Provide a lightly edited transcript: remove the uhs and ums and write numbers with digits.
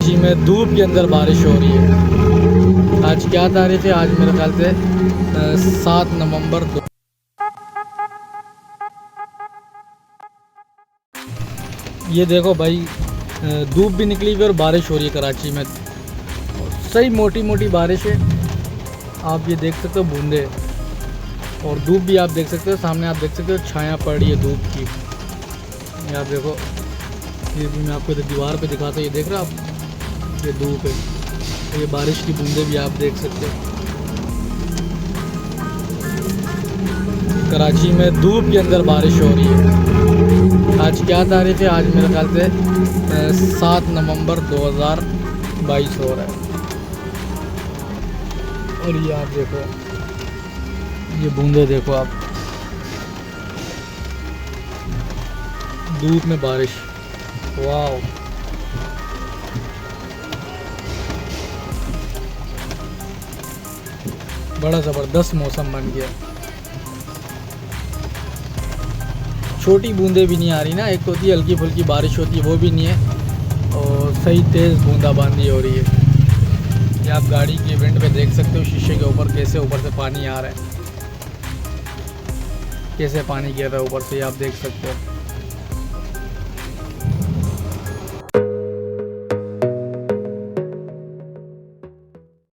कराची में धूप के अंदर बारिश हो रही है। आज क्या तारीख है? आज मेरे ख्याल से 7 नवंबर ये देखो भाई, धूप भी निकली हुई और बारिश हो रही है कराची में। सही मोटी मोटी बारिश है, आप ये देख सकते हो बूंदे, और धूप भी आप देख सकते हो। सामने आप देख सकते हो छाया पड़ रही है धूप की। ये आप देखो, ये भी मैं आपको दीवार पे दिखाता हूँ। ये देख रहे हो आप, ये धूप है, ये बारिश की बूंदे भी आप देख सकते हो। कराची में धूप के अंदर बारिश हो रही है। आज क्या तारीख है? आज मेरे ख्याल से 7 नवंबर 2022 हो रहा है। और ये आप देखो, ये बूंदे देखो आप, धूप में बारिश। वाह, बड़ा ज़बरदस्त मौसम बन गया। छोटी बूंदे भी नहीं आ रही ना, एक तो होती है हल्की फुल्की बारिश होती है, वो भी नहीं है, और सही तेज़ बूंदाबांदी हो रही है। ये आप गाड़ी के इवेंट पे देख सकते हो, शीशे के ऊपर कैसे ऊपर से पानी आ रहा है, कैसे पानी गिर रहा है ऊपर से, ये आप देख सकते हो।